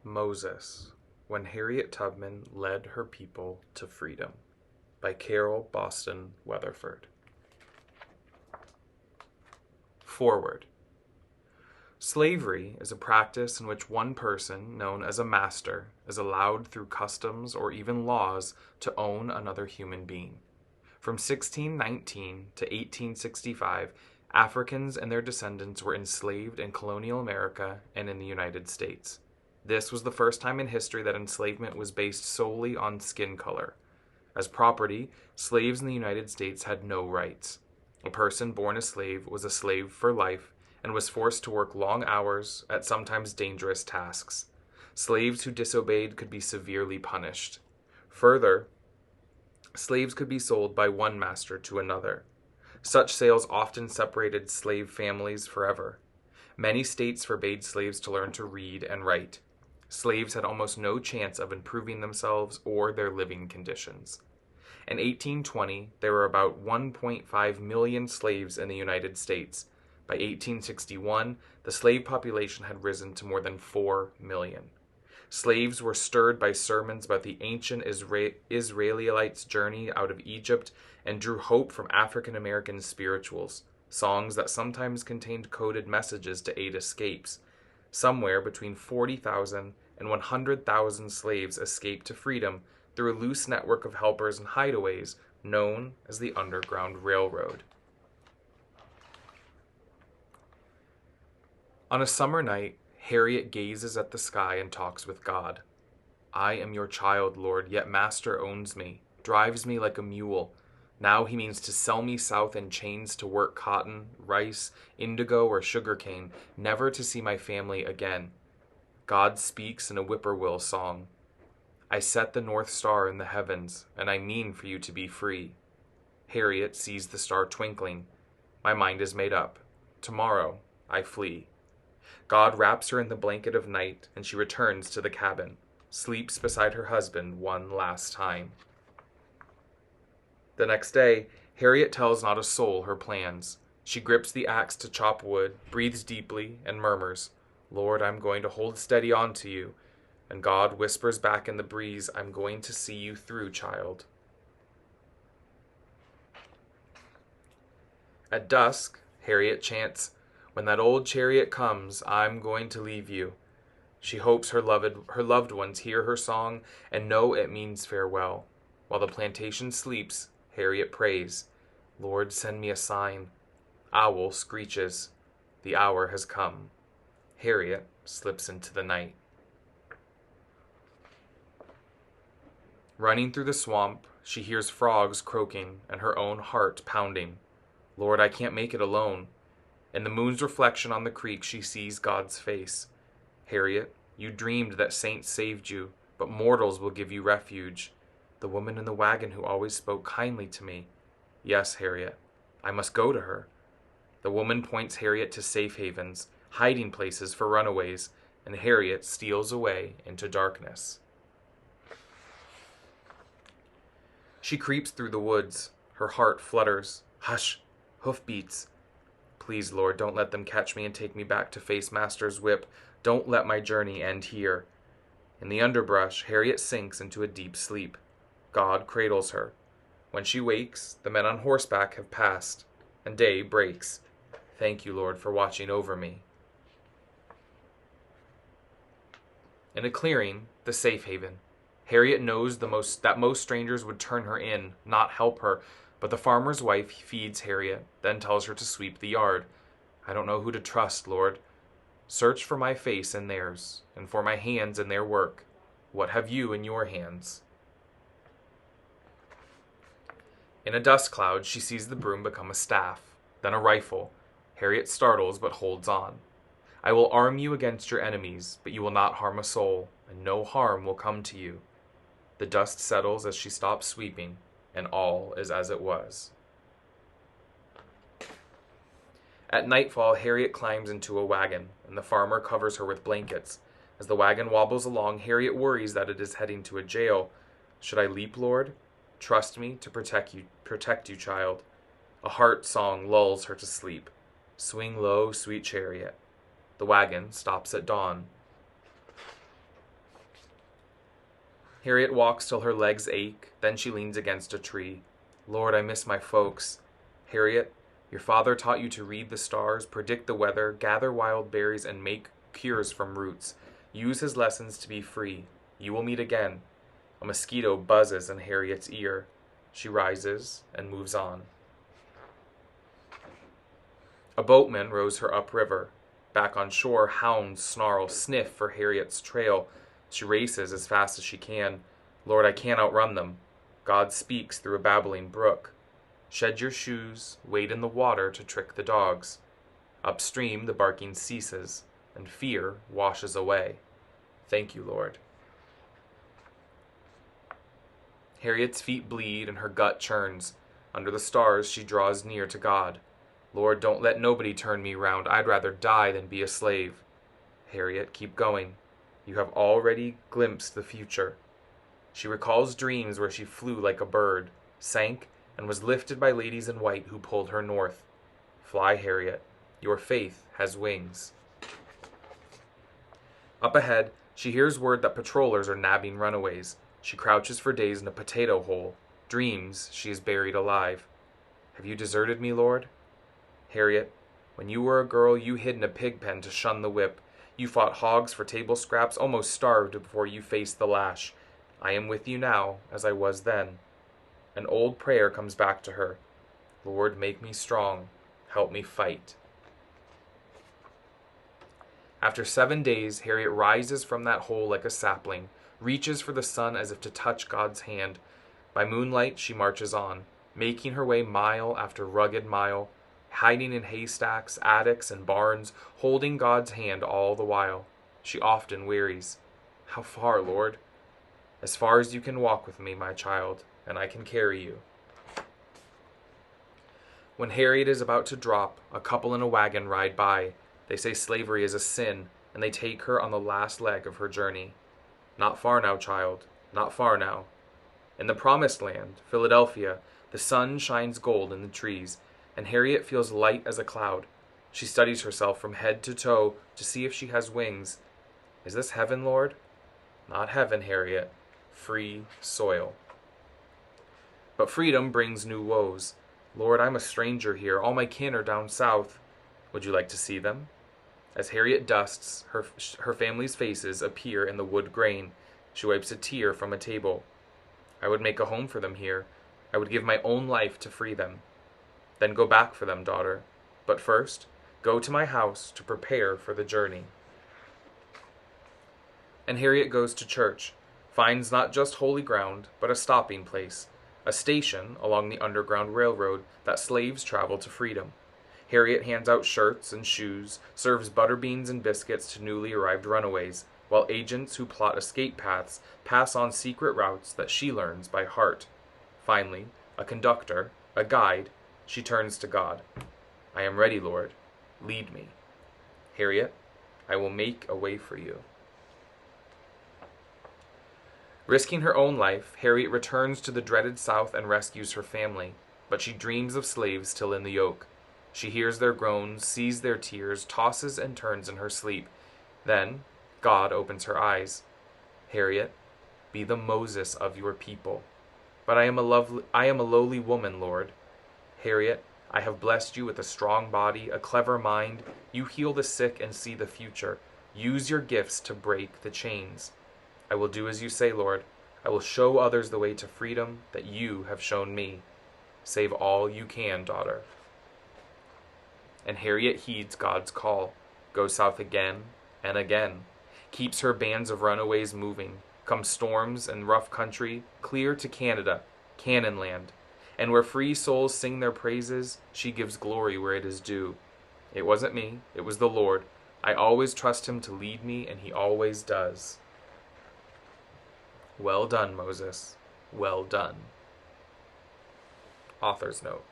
Moses, when Harriet Tubman led her people to freedom, by Carol Boston Weatherford. Forward. Slavery is a practice in which one person, known as a master, is allowed through customs or even laws to own another human being. From 1619 to 1865, Africans and their descendants were enslaved in colonial America and in the United States. This was the first time in history that enslavement was based solely on skin color. As property, slaves in the United States had no rights. A person born a slave was a slave for life and was forced to work long hours at sometimes dangerous tasks. Slaves who disobeyed could be severely punished. Further, slaves could be sold by one master to another. Such sales often separated slave families forever. Many states forbade slaves to learn to read and write. Slaves had almost no chance of improving themselves or their living conditions. In 1820, there were about 1.5 million slaves in the United States. By 1861, the slave population had risen to more than 4 million. Slaves were stirred by sermons about the ancient Israelites' journey out of Egypt and drew hope from African American spirituals, songs that sometimes contained coded messages to aid escapes. Somewhere between 40,000 and 100,000 slaves escaped to freedom through a loose network of helpers and hideaways known as the Underground Railroad. On a summer night, Harriet gazes at the sky and talks with God. I am your child, Lord, yet master owns me, drives me like a mule. Now he means to sell me south in chains to work cotton, rice, indigo, or sugarcane, never to see my family again. God speaks in a whippoorwill song. I set the North Star in the heavens, and I mean for you to be free. Harriet sees the star twinkling. My mind is made up. Tomorrow I flee. God wraps her in the blanket of night, and she returns to the cabin, sleeps beside her husband one last time. The next day, Harriet tells not a soul her plans. She grips the axe to chop wood, breathes deeply, and murmurs, Lord, I'm going to hold steady on to you. And God whispers back in the breeze, I'm going to see you through, child. At dusk, Harriet chants, when that old chariot comes, I'm going to leave you. She hopes her loved ones hear her song and know it means farewell. While the plantation sleeps, Harriet prays, Lord, send me a sign. Owl screeches. The hour has come. Harriet slips into the night. Running through the swamp, she hears frogs croaking and her own heart pounding. Lord, I can't make it alone. In the moon's reflection on the creek, she sees God's face. Harriet, you dreamed that saints saved you, but mortals will give you refuge. The woman in the wagon who always spoke kindly to me. Yes, Harriet, I must go to her. The woman points Harriet to safe havens, hiding places for runaways, and Harriet steals away into darkness. She creeps through the woods. Her heart flutters. Hush! Hoofbeats. Please, Lord, don't let them catch me and take me back to face Master's whip. Don't let my journey end here. In the underbrush, Harriet sinks into a deep sleep. God cradles her. When she wakes, the men on horseback have passed, and day breaks. Thank you, Lord, for watching over me. In a clearing, the safe haven, Harriet knows that most strangers would turn her in, not help her, but the farmer's wife feeds Harriet, then tells her to sweep the yard. I don't know who to trust, Lord. Search for my face in theirs, and for my hands in their work. What have you in your hands? In a dust cloud, she sees the broom become a staff, then a rifle. Harriet startles, but holds on. I will arm you against your enemies, but you will not harm a soul, and no harm will come to you. The dust settles as she stops sweeping, and all is as it was. At nightfall, Harriet climbs into a wagon, and the farmer covers her with blankets. As the wagon wobbles along, Harriet worries that it is heading to a jail. Should I leap, Lord? Trust me to protect you, child. A heart song lulls her to sleep. Swing low, sweet chariot. The wagon stops at dawn. Harriet walks till her legs ache, then she leans against a tree. Lord, I miss my folks. Harriet, your father taught you to read the stars, predict the weather, gather wild berries, and make cures from roots. Use his lessons to be free. You will meet again. A mosquito buzzes in Harriet's ear. She rises and moves on. A boatman rows her upriver. Back on shore, hounds snarl, sniff for Harriet's trail. She races as fast as she can. Lord, I can't outrun them. God speaks through a babbling brook. Shed your shoes, wade in the water to trick the dogs. Upstream the barking ceases, and fear washes away. Thank you, Lord. Harriet's feet bleed and her gut churns. Under the stars she draws near to God. Lord, don't let nobody turn me round. I'd rather die than be a slave. Harriet, keep going. You have already glimpsed the future. She recalls dreams where she flew like a bird, sank, and was lifted by ladies in white who pulled her north. Fly, Harriet. Your faith has wings. Up ahead, she hears word that patrollers are nabbing runaways. She crouches for days in a potato hole, dreams she is buried alive. Have you deserted me, Lord? Harriet, when you were a girl, you hid in a pig pen to shun the whip. You fought hogs for table scraps, almost starved before you faced the lash. I am with you now, as I was then. An old prayer comes back to her. Lord, make me strong. Help me fight. After 7 days, Harriet rises from that hole like a sapling, reaches for the sun as if to touch God's hand. By moonlight, she marches on, making her way mile after rugged mile, hiding in haystacks, attics, and barns, holding God's hand all the while. She often wearies. How far, Lord? As far as you can walk with me, my child, and I can carry you. When Harriet is about to drop, a couple in a wagon ride by. They say slavery is a sin, and they take her on the last leg of her journey. Not far now, child, not far now. In the promised land, Philadelphia, the sun shines gold in the trees, and Harriet feels light as a cloud. She studies herself from head to toe to see if she has wings. Is this heaven, Lord? Not heaven, Harriet. Free soil. But freedom brings new woes. Lord, I'm a stranger here. All my kin are down south. Would you like to see them? As Harriet dusts, her family's faces appear in the wood grain. She wipes a tear from a table. I would make a home for them here. I would give my own life to free them. Then go back for them, daughter. But first, go to my house to prepare for the journey. And Harriet goes to church, finds not just holy ground, but a stopping place, a station along the Underground Railroad that slaves travel to freedom. Harriet hands out shirts and shoes, serves butterbeans and biscuits to newly arrived runaways, while agents who plot escape paths pass on secret routes that she learns by heart. Finally, a conductor, a guide, she turns to God. I am ready, Lord. Lead me. Harriet, I will make a way for you. Risking her own life, Harriet returns to the dreaded South and rescues her family, but she dreams of slaves still in the yoke. She hears their groans, sees their tears, tosses and turns in her sleep. Then, God opens her eyes. Harriet, be the Moses of your people. But I am a lowly woman, Lord. Harriet, I have blessed you with a strong body, a clever mind. You heal the sick and see the future. Use your gifts to break the chains. I will do as you say, Lord. I will show others the way to freedom that you have shown me. Save all you can, daughter. And Harriet heeds God's call, goes south again and again, keeps her bands of runaways moving, come storms and rough country, clear to Canada, Canaan land. And where free souls sing their praises, she gives glory where it is due. It wasn't me, it was the Lord. I always trust him to lead me, and he always does. Well done, Moses. Well done. Author's note.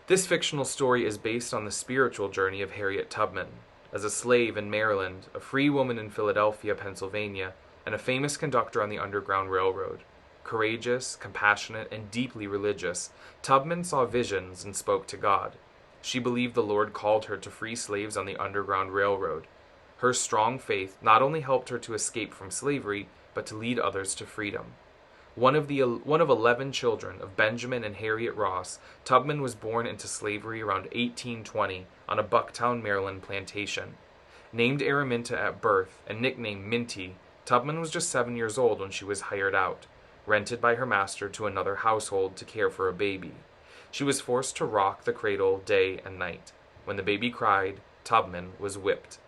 This fictional story is based on the spiritual journey of Harriet Tubman. As a slave in Maryland, a free woman in Philadelphia, Pennsylvania, and a famous conductor on the Underground Railroad. Courageous, compassionate, and deeply religious, Tubman saw visions and spoke to God. She believed the Lord called her to free slaves on the Underground Railroad. Her strong faith not only helped her to escape from slavery, but to lead others to freedom. One of 11 children of Benjamin and Harriet Ross, Tubman was born into slavery around 1820 on a Bucktown, Maryland plantation. Named Araminta at birth and nicknamed Minty, Tubman was just 7 years old when she was hired out, rented by her master to another household to care for a baby. She was forced to rock the cradle day and night. When the baby cried, Tubman was whipped.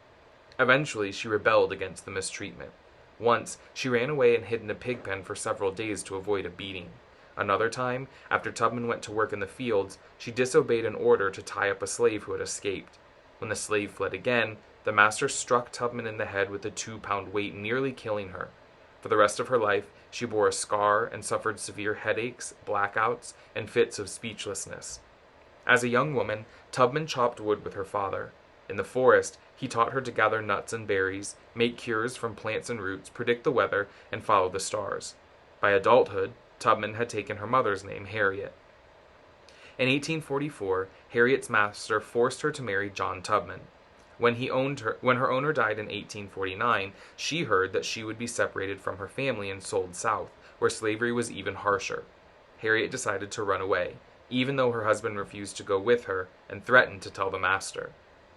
Eventually, she rebelled against the mistreatment. Once, she ran away and hid in a pig pen for several days to avoid a beating. Another time, after Tubman went to work in the fields, she disobeyed an order to tie up a slave who had escaped. When the slave fled again, the master struck Tubman in the head with a 2-pound weight, nearly killing her. For the rest of her life, she bore a scar and suffered severe headaches, blackouts, and fits of speechlessness. As a young woman, Tubman chopped wood with her father. In the forest, he taught her to gather nuts and berries, make cures from plants and roots, predict the weather, and follow the stars. By adulthood, Tubman had taken her mother's name, Harriet. In 1844, Harriet's master forced her to marry John Tubman. When her owner died in 1849, she heard that she would be separated from her family and sold south, where slavery was even harsher. Harriet decided to run away, even though her husband refused to go with her and threatened to tell the master.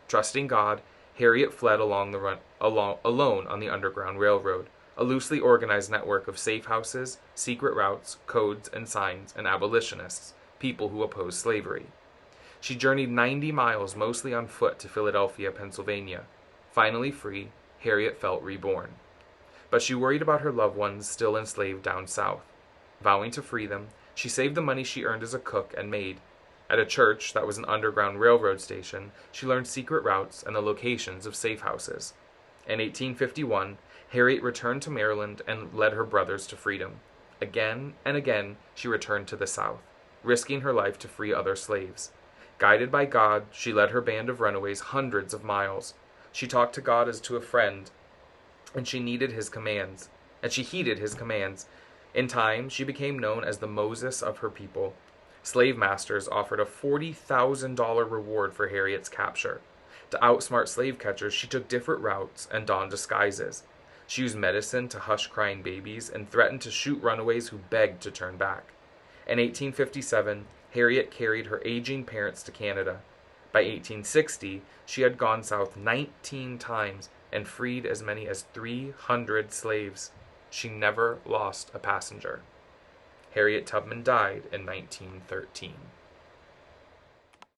Trusting God, Harriet fled alone on the Underground Railroad, a loosely organized network of safe houses, secret routes, codes and signs, and abolitionists, people who opposed slavery. She journeyed 90 miles, mostly on foot, to Philadelphia, Pennsylvania. Finally free, Harriet felt reborn. But she worried about her loved ones still enslaved down south. Vowing to free them, she saved the money she earned as a cook and maid. At a church that was an Underground Railroad station, she learned secret routes and the locations of safe houses. In 1851, Harriet returned to Maryland and led her brothers to freedom. Again and again, she returned to the South, risking her life to free other slaves. Guided by God, she led her band of runaways hundreds of miles. She talked to God as to a friend, and she heeded his commands. In time, she became known as the Moses of her people. Slave masters offered a $40,000 reward for Harriet's capture. To outsmart slave catchers, she took different routes and donned disguises. She used medicine to hush crying babies and threatened to shoot runaways who begged to turn back. In 1857, Harriet carried her aging parents to Canada. By 1860, she had gone south 19 times and freed as many as 300 slaves. She never lost a passenger. Harriet Tubman died in 1913.